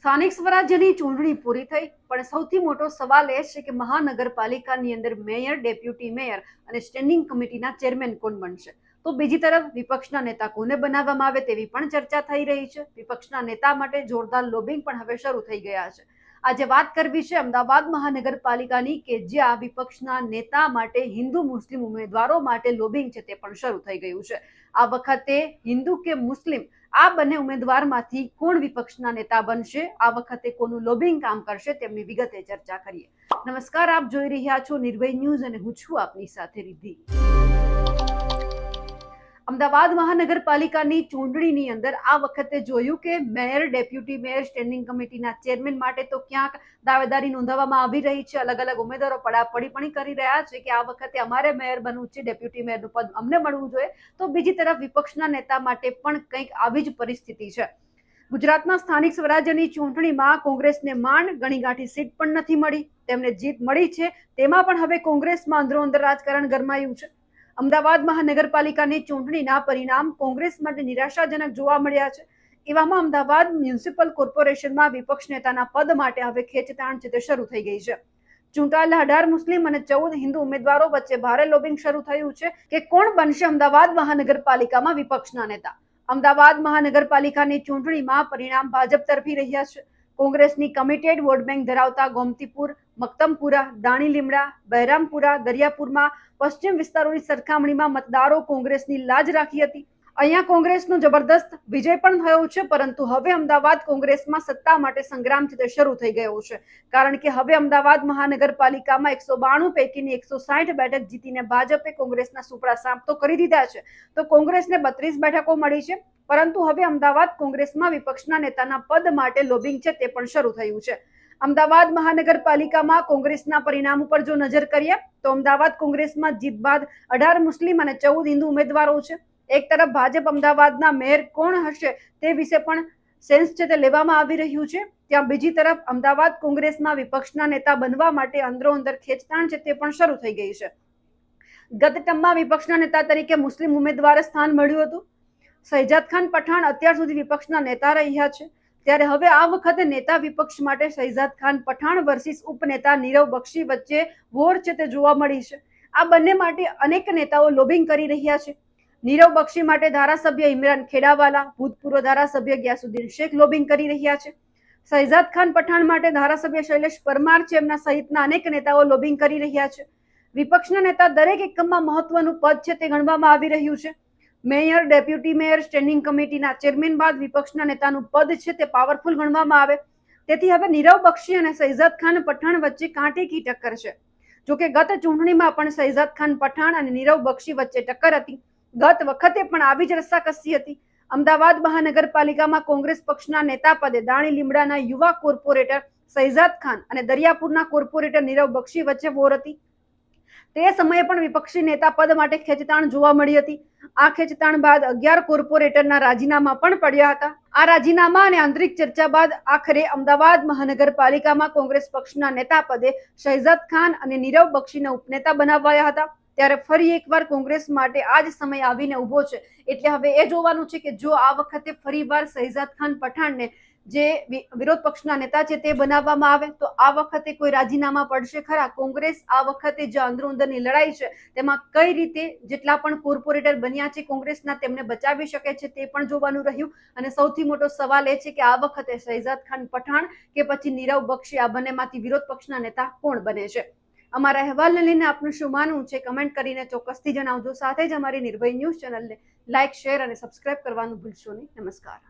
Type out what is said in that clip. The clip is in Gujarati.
સ્થાનિક સ્વરાજ્યની ચૂંટણી પૂરી થઈ, પણ સૌથી મોટો સવાલ એ છે કે મહાનગરપાલિકાની અંદર મેયર, ડેપ્યુટી મેયર અને સ્ટેન્ડિંગ કમિટીના ચેરમેન કોણ બનશે? તો બીજી તરફ વિપક્ષના નેતા કોને બનાવવામાં આવે તેવી પણ ચર્ચા થઈ રહી છે. વિપક્ષના નેતા માટે જોરદાર લોબિંગ પણ હવે શરૂ થઈ ગયા છે. આજે વાત કરવી છે અમદાવાદ મહાનગરપાલિકાની, કે જ્યાં વિપક્ષના નેતા માટે હિન્દુ મુસ્લિમ ઉમેદવારો માટે લોબિંગ છે તે પણ શરૂ થઈ ગયું છે. આ વખતે હિન્દુ કે મુસ્લિમ આ બંને ઉમેદવારમાંથી કોણ વિપક્ષના નેતા બનશે, આ વખતે કોનું લોબિંગ કામ કરશે, તેમની વિગતે ચર્ચા કરીએ. નમસ્કાર, આપ જોઈ રહ્યા છો નિર્ભય ન્યૂઝ અને હું છું આપની સાથે રિદ્ધિ. અમદાવાદ મહાનગરપાલિકાની ચૂંટણીની અંદર આ વખતે જોયું કે મેયર, ડેપ્યુટી મેયર, સ્ટેન્ડિંગ કમિટીના ચેરમેન માટે તો ક્યાંક દાવેદારી નોંધાવવામાં આવી રહી છે. અલગ અલગ ઉમેદવારો પડાપડી પણ કરી રહ્યા છે કે આ વખતે અમારે મેયર બનવું છે, ડેપ્યુટી મેયરનું પદ અમને મળવું જોઈએ. તો બીજી તરફ વિપક્ષના નેતા માટે પણ કંઈક આવી જ પરિસ્થિતિ છે. ગુજરાતના સ્થાનિક સ્વરાજ્યની ચૂંટણીમાં કોંગ્રેસને માંડ ગણીગાંઠી સીટ પણ નથી મળી. તેમને જીત મળી છે તેમાં પણ હવે કોંગ્રેસમાં અંદરોઅંદર રાજકારણ ગરમાયું છે. અમદાવાદ મહાનગરપાલિકાની ચૂંટણીના પરિણામ કોંગ્રેસ માટે નિરાશાજનક જોવા મળ્યા છે. એવામાં અમદાવાદ મ્યુનિસિપલ કોર્પોરેશનમાં વિપક્ષ નેતાના પદ માટે હવે ખેંચતાણ છે તે શરૂ થઈ ગઈ છે. ચૂંટાયેલા 18 મુસ્લિમ અને 14 હિન્દુ ઉમેદવારો વચ્ચે ભારે લોબિંગ શરૂ થયું છે કે કોણ બનશે અમદાવાદ મહાનગરપાલિકામાં વિપક્ષના નેતા. અમદાવાદ મહાનગરપાલિકાની ચૂંટણીમાં પરિણામ ભાજપ તરફી રહ્યા છે. કોંગ્રેસની કમિટેડ વોટ બેંક ધરાવતા ગોમતીપુર, મક્તમપુરા, દાણી લીમડા, બહેરામપુરા, દરિયાપુરમાં પશ્ચિમ વિસ્તારોની સરખામણીમાં મતદારો કોંગ્રેસની લાજ રાખી હતી. અહીંયા કોંગ્રેસનો જબરદસ્ત વિજય પણ થયો છે, પરંતુ હવે અમદાવાદ કોંગ્રેસમાં સત્તા માટે સંગ્રામ છે તે શરૂ થઈ ગયો છે. કારણ કે હવે અમદાવાદ મહાનગરપાલિકામાં 192 પૈકીની 160 બેઠક જીતીને ભાજપે કોંગ્રેસના સુપડા સાફ તો કરી દીધા છે. તો કોંગ્રેસને 32 બેઠકો મળી છે, પરંતુ હવે અમદાવાદ કોંગ્રેસમાં વિપક્ષના નેતાના પદ માટે લોબિંગ છે તે પણ શરૂ થયું છે. અમદાવાદ મહાનગરપાલિકામાં કોંગ્રેસના પરિણામ ઉપર જો નજર કરીએ તો અમદાવાદ કોંગ્રેસમાં જીત બાદ 18 મુસ્લિમ અને 14 હિન્દુ ઉમેદવારો છે. એક તરફ ભાજપ અમદાવાદના મેયર કોણ હશે તે વિશે પણ સેન્સ છે તે લેવામાં આવી રહ્યું છે, ત્યાં બીજી તરફ અમદાવાદ કોંગ્રેસમાં વિપક્ષના નેતા બનવા માટે અંદરોઅંદર ખેંચતાણ છે તે પણ શરૂ થઈ ગઈ છે. ગત ટર્મમાં વિપક્ષના નેતા તરીકે મુસ્લિમ ઉમેદવારે સ્થાન મળ્યું હતું. શહેજાદ ખાન પઠાણ અત્યાર સુધી વિપક્ષના નેતા રહ્યા છે, ત્યારે હવે આ વખતે નેતા વિપક્ષ માટે શહેજાદ ખાન પઠાણ વર્સિસ ઉપનેતા નીરવ બક્ષી વચ્ચે વોર છે તે જોવા મળી છે. આ બંને માટે અનેક નેતાઓ લોબિંગ કરી રહ્યા છે. નીરવ બક્ષી માટે ધારાસભ્ય ઇમરાન ખેડાવાલા, ભૂતપૂર્વ ધારાસભ્ય ગ્યાસુદ્દીન શેખ લોબિંગ કરી રહ્યા છે. શહેજાદ ખાન પઠાણ માટે ધારાસભ્ય શૈલેષ પરમાર છે, એમના સહિતના અનેક નેતાઓ લોબિંગ કરી રહ્યા છે. વિપક્ષના નેતા દરેક એકમમાં મહત્વનું પદ છે તે ગણવામાં આવી રહ્યું છે. મેયર, ડેપ્યુટી મેયર, સ્ટેન્ડિંગ કમિટીના ચેરમેન બાદ વિપક્ષના નેતાનું પદ છે તે પાવરફુલ ગણવામાં આવે. તેથી હવે નીરવ બક્ષી અને શહેજાદ ખાન પઠાણ વચ્ચે કાંટેકી ટક્કર છે. જોકે ગત ચૂંટણીમાં પણ શહેજાદ ખાન પઠાણ અને નીરવ બક્ષી વચ્ચે ટક્કર હતી. ગત વખતે પણ આવી જ રસ્સાકસી હતી. અમદાવાદ મહાનગરપાલિકામાં કોંગ્રેસ પક્ષના નેતા પદે દાણી લીમડાના યુવા કોર્પોરેટર શહેજાદ ખાન અને દરિયાપુરના કોર્પોરેટર નીરવ બક્ષી વચ્ચે વોર હતી. તે સમયે પણ વિપક્ષી નેતા પદ માટે ખેંચતાણ જોવા મળી હતી. આ ખેંચતાણ બાદ 11 કોર્પોરેટરના રાજીનામા પણ પડ્યા હતા. આ રાજીનામા અને આંતરિક ચર્ચા બાદ આખરે અમદાવાદ મહાનગરપાલિકામાં કોંગ્રેસ પક્ષના નેતા પદે શહેજાદ ખાન અને નીરવ બક્ષીને ઉપનેતા બનાવાયા હતા. ત્યારે ફરી એકવાર કોંગ્રેસ માટે આ જ સમય આવીને ઉભો છે. એટલે હવે એ જોવાનું છે કે જો આ વખતે ફરીવાર શહેજાદ ખાન પઠાણને જે વિરોધ પક્ષના નેતા છે તે બનાવવામાં આવે તો આ વખતે કોઈ રાજીનામા પડશે ખરા? કોંગ્રેસ આ વખતે જે અંદરોઅંદરની લડાઈ છે તેમાં કઈ રીતે જેટલા પણ કોર્પોરેટર બન્યા છે કોંગ્રેસના તેમને બચાવી શકે છે તે પણ જોવાનું રહ્યું. અને સૌથી મોટો સવાલ એ છે કે આ વખતે શહેજાદ ખાન પઠાણ કે પછી નીરવ બક્ષી આ બંનેમાંથી વિરોધ પક્ષના નેતા કોણ બને છે? અમારા અહેવાલને લઈને આપનું શું માનવું છે કમેન્ટ કરીને ચોક્કસથી જણાવજો. સાથે જ અમારી નિર્ભય ન્યૂઝ ચેનલને લાઇક, શેર અને સબસ્ક્રાઇબ કરવાનું ભૂલશો નહીં. નમસ્કાર.